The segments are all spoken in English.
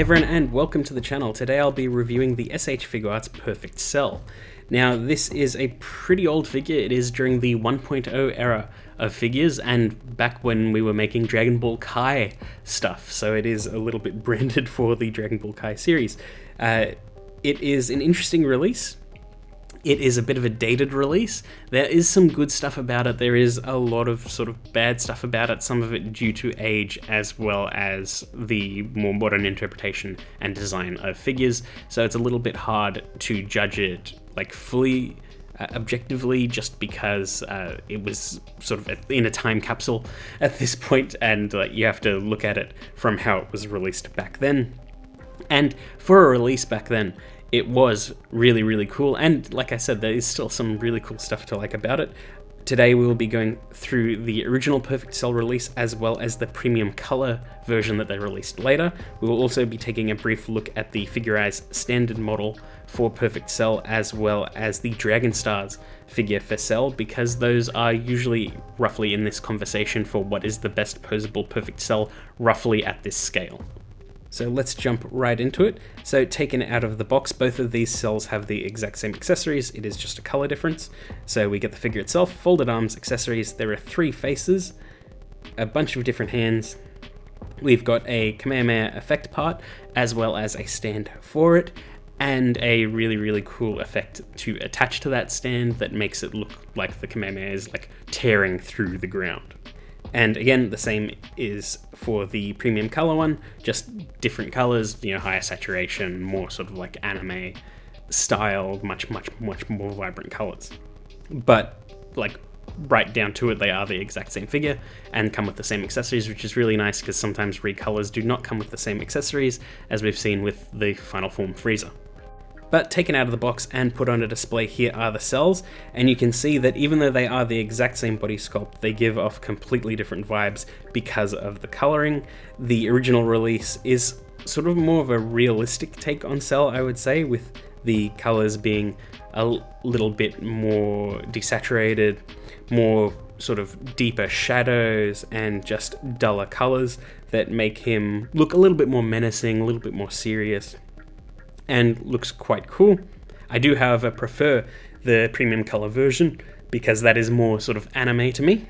everyone and welcome to the channel. Today I'll be reviewing the S.H.Figuarts Perfect Cell. Now this is a pretty old figure. It is during the 1.0 era of figures and back when we were making Dragon Ball Kai stuff, so it is a little bit branded for the Dragon Ball Kai series. It is an interesting release. It is a bit of a dated release. There is some good stuff about it. There is a lot of sort of bad stuff about it, some of it due to age as well as the more modern interpretation and design of figures. So it's a little bit hard to judge it like fully objectively just because it was sort of in a time capsule at this point, and you have to look at it from how it was released back then. And for a release back then, it was really, really cool, and like I said, there is still some really cool stuff to like about it. Today we will be going through the original Perfect Cell release as well as the premium color version that they released later. We will also be taking a brief look at the Figuarts standard model for Perfect Cell as well as the Dragon Stars figure for Cell, because those are usually roughly in this conversation for what is the best posable Perfect Cell roughly at this scale. So let's jump right into it. So taken out of the box, both of these cells have the exact same accessories. It is just a color difference. So we get the figure itself, folded arms, accessories. There are 3 faces, a bunch of different hands. We've got a Kamehameha effect part, as well as a stand for it, and a really, really cool effect to attach to that stand that makes it look like the Kamehameha is like tearing through the ground. And again, the same is for the premium color one, just different colors, higher saturation, more sort of like anime style, much more vibrant colors. But like right down to it, they are the exact same figure and come with the same accessories, which is really nice because sometimes recolors do not come with the same accessories, as we've seen with the Final Form Frieza. But taken out of the box and put on a display, here are the cells, and you can see that even though they are the exact same body sculpt, they give off completely different vibes because of the coloring. The original release is sort of more of a realistic take on Cell, I would say, with the colors being a little bit more desaturated, more sort of deeper shadows and just duller colors that make him look a little bit more menacing, a little bit more serious, and looks quite cool. I do, however, prefer the premium color version because that is more sort of anime to me,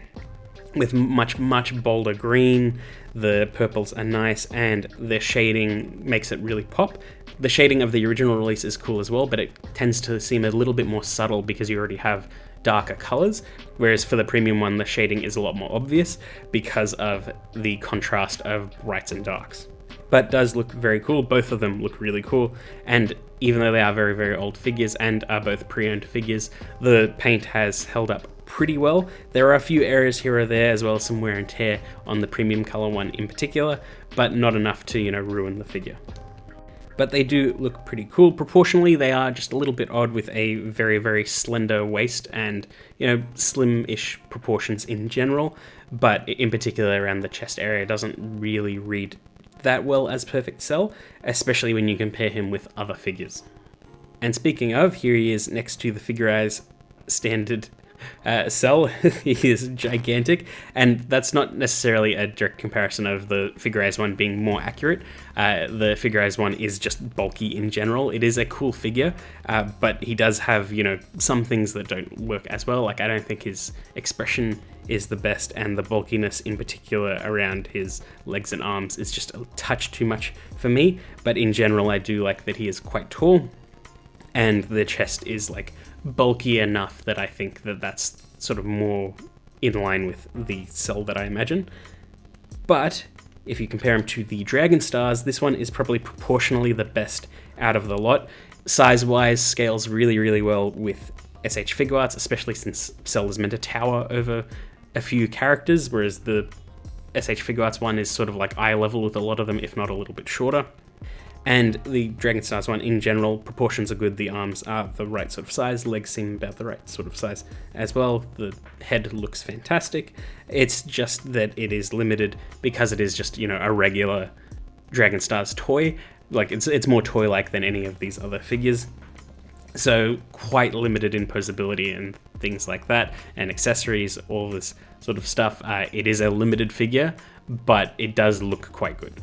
with much bolder green. The purples are nice and the shading makes it really pop. The shading of the original release is cool as well, but it tends to seem a little bit more subtle because you already have darker colors, whereas for the premium one the shading is a lot more obvious because of the contrast of brights and darks. But does look very cool. Both of them look really cool, and even though they are very, very old figures and are both pre-owned figures, the paint has held up pretty well. There are a few areas here or there, as well as some wear and tear on the premium color one in particular, but not enough to, ruin the figure. But they do look pretty cool. Proportionally, they are just a little bit odd with a very, very slender waist and, slim-ish proportions in general, but in particular around the chest area doesn't really read that well as Perfect Cell, especially when you compare him with other figures. And speaking of, here he is next to the Figuarts standard Cell. He is gigantic, and that's not necessarily a direct comparison of the Figuarts one being more accurate. The Figuarts one is just bulky in general. It is a cool figure, but he does have, some things that don't work as well. Like, I don't think his expression is the best, and the bulkiness in particular around his legs and arms is just a touch too much for me. But in general, I do like that he is quite tall, and the chest is like bulky enough that I think that that's sort of more in line with the Cell that I imagine. But if you compare him to the Dragon Stars, this one is probably proportionally the best out of the lot. Size-wise, scales really, really well with S.H.Figuarts, especially since Cell is meant to tower over a few characters, whereas the S.H.Figuarts one is sort of like eye level with a lot of them, if not a little bit shorter. And the Dragon Stars one, in general, proportions are good. The arms are the right sort of size, legs seem about the right sort of size as well. The head looks fantastic. It's just that it is limited because it is just, a regular Dragon Stars toy. Like, it's more toy-like than any of these other figures. So quite limited in posability and things like that, and accessories, all this sort of stuff. It is a limited figure, but it does look quite good.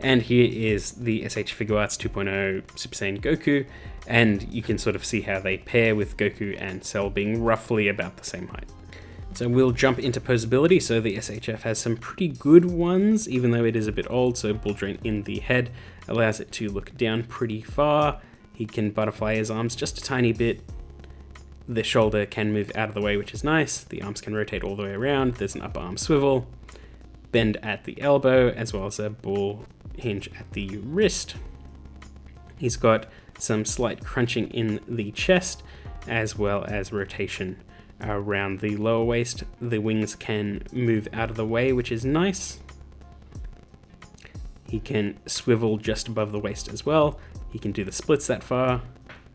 And here is the S.H.Figuarts 2.0 Super Saiyan Goku, and you can sort of see how they pair with Goku and Cell being roughly about the same height. So we'll jump into posability. So the SHF has some pretty good ones, even though it is a bit old. So ball joint in the head allows it to look down pretty far. He can butterfly his arms just a tiny bit. The shoulder can move out of the way, which is nice. The arms can rotate all the way around. There's an upper arm swivel, bend at the elbow, as well as a ball hinge at the wrist. He's got some slight crunching in the chest, as well as rotation around the lower waist. The wings can move out of the way, which is nice. He can swivel just above the waist as well. He can do the splits that far.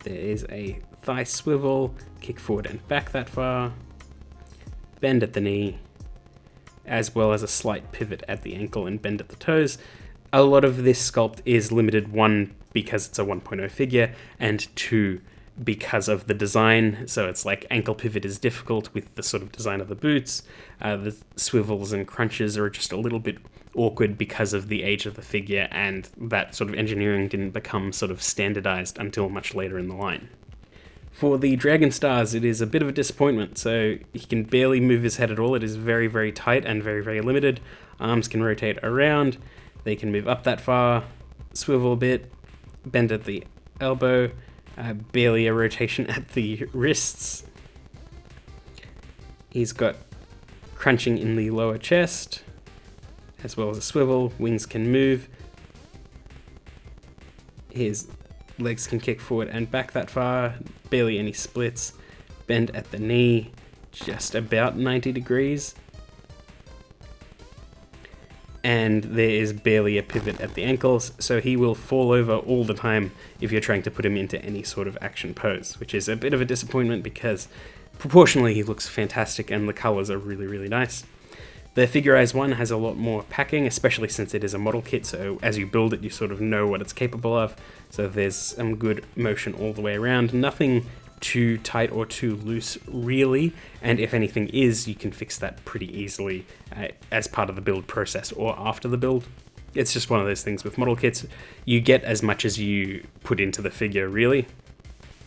There is a thigh swivel, kick forward and back that far, bend at the knee, as well as a slight pivot at the ankle and bend at the toes. A lot of this sculpt is limited, 1, because it's a 1.0 figure, and 2, because of the design. So it's like ankle pivot is difficult with the sort of design of the boots. The swivels and crunches are just a little bit awkward because of the age of the figure, and that sort of engineering didn't become sort of standardized until much later in the line. For the Dragon Stars, it is a bit of a disappointment. So he can barely move his head at all. It is very, very tight and very, very limited. Arms can rotate around. They can move up that far, swivel a bit, bend at the elbow, barely a rotation at the wrists. He's got crunching in the lower chest, as well as a swivel. Wings can move. His legs can kick forward and back that far, barely any splits. Bend at the knee, just about 90 degrees. And there is barely a pivot at the ankles, so he will fall over all the time if you're trying to put him into any sort of action pose, which is a bit of a disappointment because proportionally he looks fantastic and the colors are really, really nice. The Figuarts one has a lot more packing, especially since it is a model kit, so as you build it you sort of know what it's capable of, so there's some good motion all the way around. Nothing too tight or too loose really, and if anything is, you can fix that pretty easily as part of the build process or after the build. It's just one of those things with model kits, you get as much as you put into the figure really.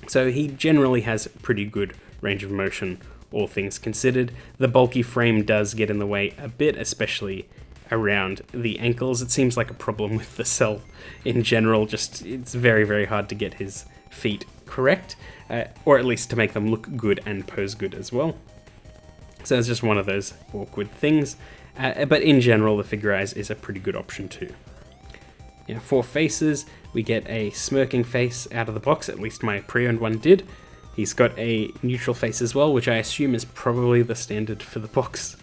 So he generally has pretty good range of motion, all things considered. The bulky frame does get in the way a bit, especially around the ankles. It seems like a problem with the Cell in general, just it's very, very hard to get his feet correct, or at least to make them look good and pose good as well. So it's just one of those awkward things, but in general the Figuarts is a pretty good option too. Now for faces, we get a smirking face out of the box, at least my pre-owned one did. He's got a neutral face as well, which I assume is probably the standard for the box.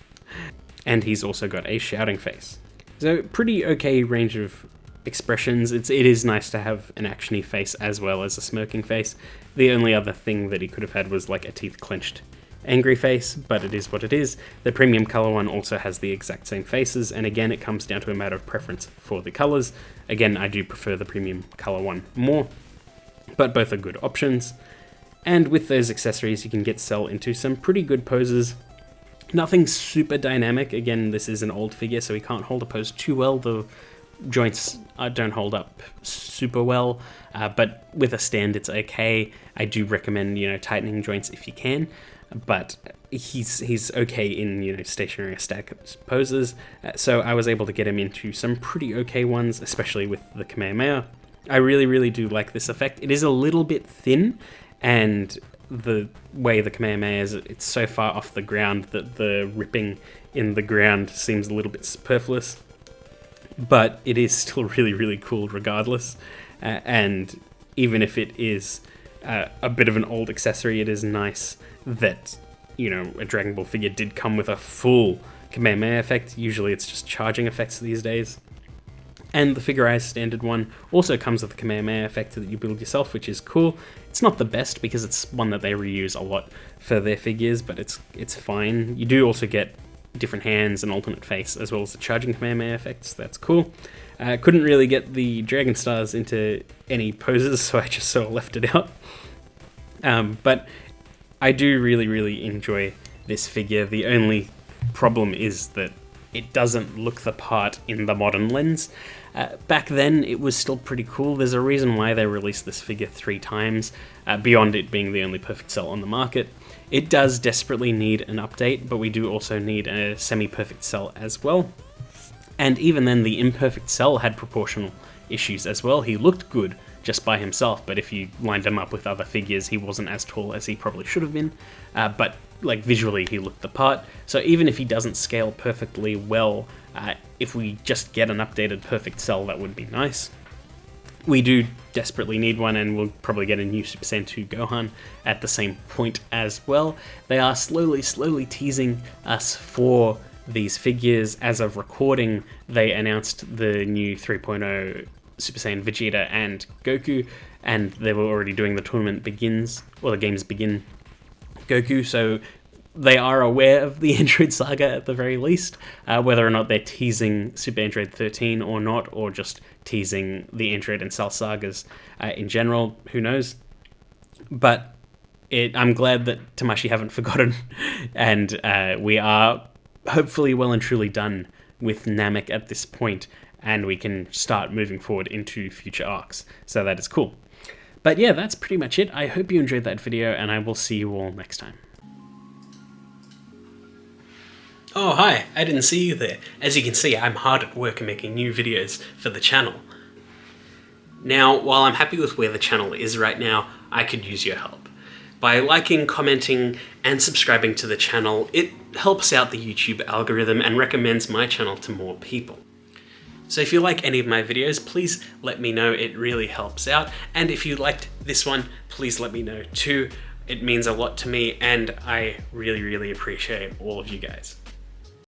And he's also got a shouting face. So pretty okay range of expressions. It is nice to have an actiony face as well as a smirking face. The only other thing that he could have had was like a teeth clenched angry face, but it is what it is. The premium color one also has the exact same faces, and again it comes down to a matter of preference for the colors. Again, I do prefer the premium color one more, but both are good options. And with those accessories you can get Cell into some pretty good poses. Nothing super dynamic. Again, this is an old figure, so he can't hold a pose too well. The joints don't hold up super well, but with a stand it's okay. I do recommend, tightening joints if you can, but he's okay in, stationary stack poses. So I was able to get him into some pretty okay ones, especially with the Kamehameha. I really, really do like this effect. It is a little bit thin, and the way the Kamehameha is, it's so far off the ground that the ripping in the ground seems a little bit superfluous, but it is still really, really cool regardless. And even if it is a bit of an old accessory, it is nice that, a Dragon Ball figure did come with a full Kamehameha effect. Usually it's just charging effects these days. And the Figuarts standard one also comes with the Kamehameha effect that you build yourself, which is cool. It's not the best because it's one that they reuse a lot for their figures, but it's fine. You do also get different hands and alternate face, as well as the charging Kamehameha effects. That's cool. Couldn't really get the Dragon Stars into any poses, so I just sort of left it out. But I do really, really enjoy this figure. The only problem is that it doesn't look the part in the modern lens. Back then, it was still pretty cool. There's a reason why they released this figure 3 times, beyond it being the only Perfect Cell on the market. It does desperately need an update, but we do also need a semi-perfect cell as well. And even then, the imperfect cell had proportional issues as well. He looked good just by himself, but if you lined him up with other figures, he wasn't as tall as he probably should have been. But like visually, he looked the part. So even if he doesn't scale perfectly well, if we just get an updated perfect cell, that would be nice. We do desperately need one, and we'll probably get a new Super Saiyan 2 Gohan at the same point as well. They are slowly teasing us for these figures. As of recording, they announced the new 3.0 Super Saiyan Vegeta and Goku, and they were already doing the tournament begins, or the games begin Goku, so they are aware of the Android saga at the very least. Whether or not they're teasing Super Android 13 or not, or just teasing the Android and Cell sagas in general, who knows. But I'm glad that Tamashii haven't forgotten, and we are hopefully well and truly done with Namek at this point, and we can start moving forward into future arcs. So that is cool. But yeah, that's pretty much it. I hope you enjoyed that video, and I will see you all next time. Oh hi, I didn't see you there. As you can see, I'm hard at work making new videos for the channel. Now, while I'm happy with where the channel is right now, I could use your help. By liking, commenting, and subscribing to the channel, it helps out the YouTube algorithm and recommends my channel to more people. So if you like any of my videos, please let me know, it really helps out. And if you liked this one, please let me know too. It means a lot to me, and I really appreciate all of you guys.